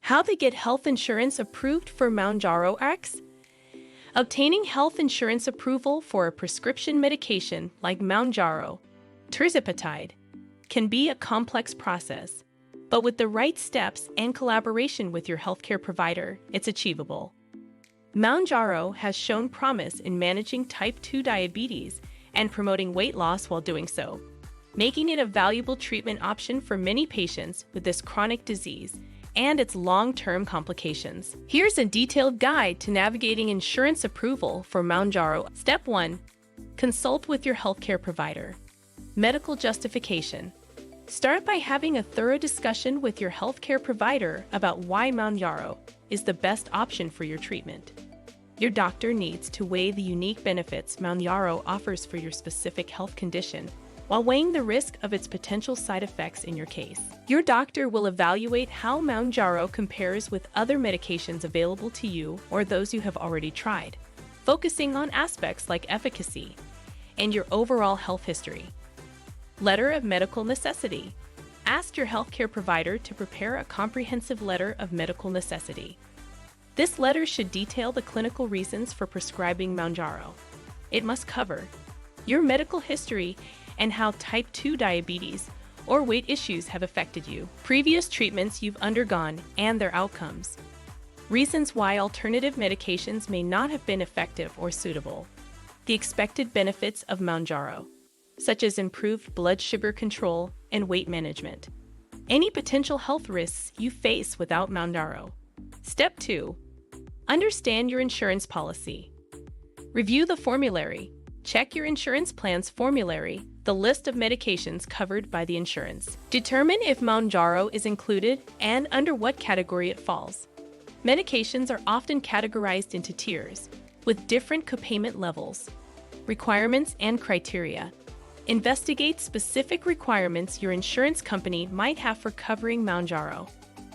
How to get health insurance approved for Mounjaro Rx? Obtaining health insurance approval for a prescription medication like Mounjaro, Tirzepatide, can be a complex process, but with the right steps and collaboration with your healthcare provider, it's achievable. Mounjaro has shown promise in managing type 2 diabetes and promoting weight loss while doing so, making it a valuable treatment option for many patients with this chronic disease and its long-term complications. Here's a detailed guide to navigating insurance approval for Mounjaro. Step 1. Consult with your healthcare provider. Medical justification. Start by having a thorough discussion with your healthcare provider about why Mounjaro is the best option for your treatment. Your doctor needs to weigh the unique benefits Mounjaro offers for your specific health condition, while weighing the risk of its potential side effects in your case. Your doctor will evaluate how Mounjaro compares with other medications available to you or those you have already tried, focusing on aspects like efficacy and your overall health history. Letter of medical necessity. Ask your healthcare provider to prepare a comprehensive letter of medical necessity. This letter should detail the clinical reasons for prescribing Mounjaro. It must cover your medical history and how type 2 diabetes or weight issues have affected you, previous treatments you've undergone and their outcomes, reasons why alternative medications may not have been effective or suitable, the expected benefits of Mounjaro, such as improved blood sugar control and weight management, any potential health risks you face without Mounjaro. Step 2. Understand your insurance policy. Review the formulary. Check your insurance plan's formulary, the list of medications covered by the insurance. Determine if Mounjaro is included and under what category it falls. Medications are often categorized into tiers, with different copayment levels, requirements, and criteria. Investigate specific requirements your insurance company might have for covering Mounjaro.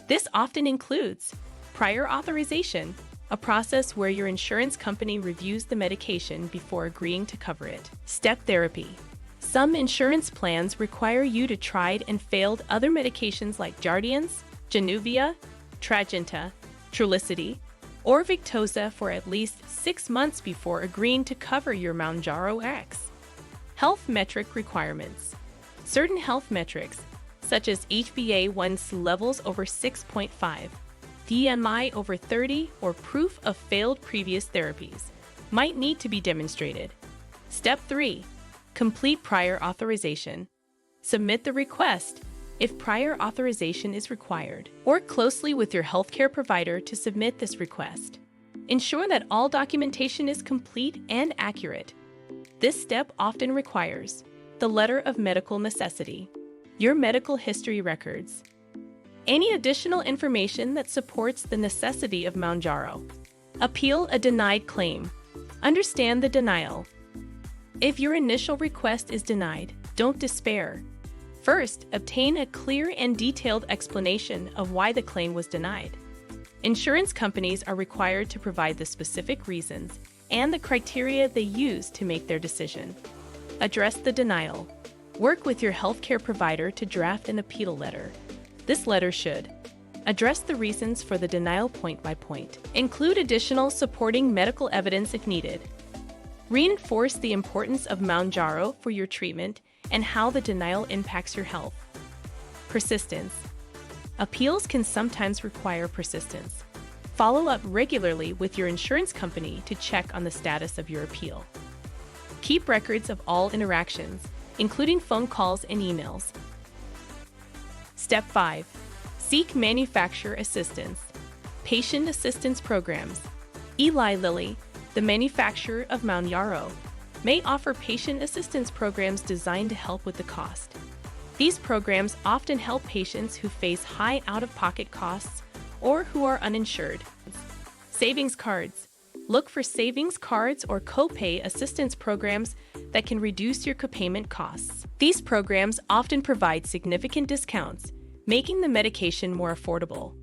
This often includes prior authorization, a process where your insurance company reviews the medication before agreeing to cover it. Step therapy. Some insurance plans require you to tried and failed other medications like Jardiance, Januvia, Tradjenta, Trulicity, or Victoza for at least 6 months before agreeing to cover your Mounjaro Rx. Health metric requirements. Certain health metrics, such as HbA1c levels over 6.5, BMI over 30, or proof of failed previous therapies, might need to be demonstrated. Step 3. Complete prior authorization. Submit the request if prior authorization is required. Work closely with your healthcare provider to submit this request. Ensure that all documentation is complete and accurate. This step often requires the letter of medical necessity, your medical history records, any additional information that supports the necessity of Mounjaro. Appeal a denied claim. Understand the denial. If your initial request is denied, don't despair. First, obtain a clear and detailed explanation of why the claim was denied. Insurance companies are required to provide the specific reasons and the criteria they use to make their decision. Address the denial. Work with your healthcare provider to draft an appeal letter. This letter should address the reasons for the denial point by point, include additional supporting medical evidence if needed, reinforce the importance of Mounjaro for your treatment and how the denial impacts your health. Persistence. Appeals can sometimes require persistence. Follow up regularly with your insurance company to check on the status of your appeal. Keep records of all interactions, including phone calls and emails. Step 5. Seek manufacturer assistance. Patient assistance programs. Eli Lilly, the manufacturer of Mounjaro, may offer patient assistance programs designed to help with the cost. These programs often help patients who face high out-of-pocket costs or who are uninsured. Savings cards. Look for savings cards or copay assistance programs that can reduce your copayment costs. These programs often provide significant discounts, making the medication more affordable.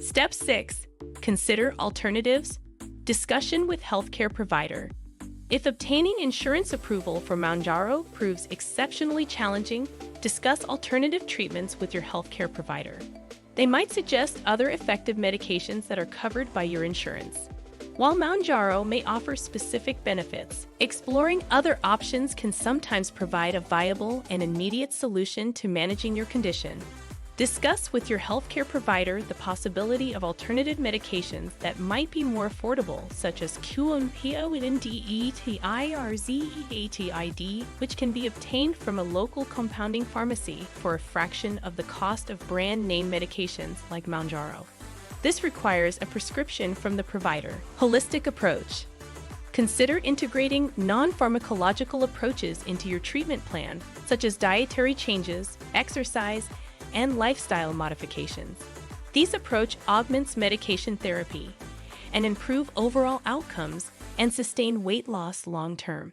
Step 6. Consider alternatives. Discussion with healthcare provider. If obtaining insurance approval for Mounjaro proves exceptionally challenging, discuss alternative treatments with your healthcare provider. They might suggest other effective medications that are covered by your insurance. While Mounjaro may offer specific benefits, exploring other options can sometimes provide a viable and immediate solution to managing your condition. Discuss with your healthcare provider the possibility of alternative medications that might be more affordable, such as Tirzepatide, which can be obtained from a local compounding pharmacy for a fraction of the cost of brand-name medications like Mounjaro. This requires a prescription from the provider. Holistic approach. Consider integrating non-pharmacological approaches into your treatment plan, such as dietary changes, exercise, and lifestyle modifications. These approach augments medication therapy and improve overall outcomes and sustain weight loss long-term.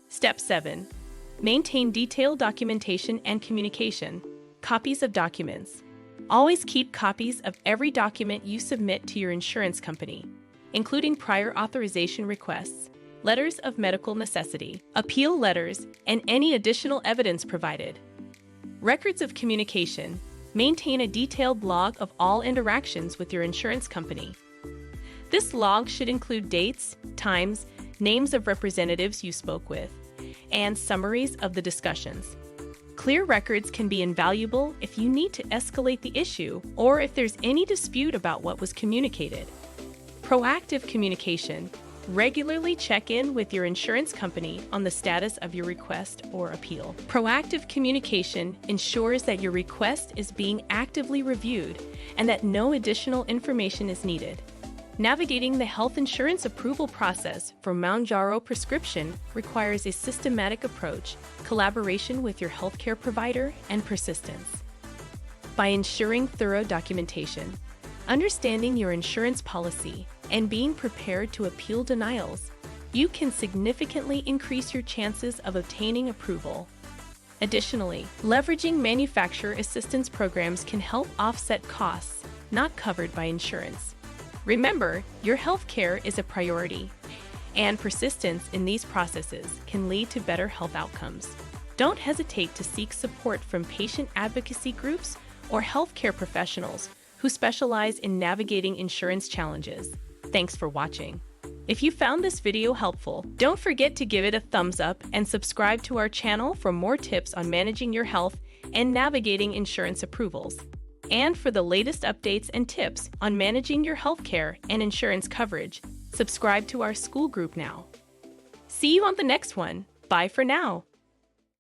Step 7. Maintain detailed documentation and communication. Copies of documents. Always keep copies of every document you submit to your insurance company, including prior authorization requests, letters of medical necessity, appeal letters, and any additional evidence provided. Records of communication. Maintain a detailed log of all interactions with your insurance company. This log should include dates, times, names of representatives you spoke with, and summaries of the discussions. Clear records can be invaluable if you need to escalate the issue or if there's any dispute about what was communicated. Proactive communication. Regularly check in with your insurance company on the status of your request or appeal. Proactive communication ensures that your request is being actively reviewed and that no additional information is needed. Navigating the health insurance approval process for Mounjaro prescription requires a systematic approach, collaboration with your healthcare provider, and persistence. By ensuring thorough documentation, understanding your insurance policy, and being prepared to appeal denials, you can significantly increase your chances of obtaining approval. Additionally, leveraging manufacturer assistance programs can help offset costs not covered by insurance. Remember, your healthcare is a priority, and persistence in these processes can lead to better health outcomes. Don't hesitate to seek support from patient advocacy groups or healthcare professionals who specialize in navigating insurance challenges. Thanks for watching. If you found this video helpful, don't forget to give it a thumbs up and subscribe to our channel for more tips on managing your health and navigating insurance approvals. And for the latest updates and tips on managing your healthcare and insurance coverage, subscribe to our school group now. See you on the next one. Bye for now.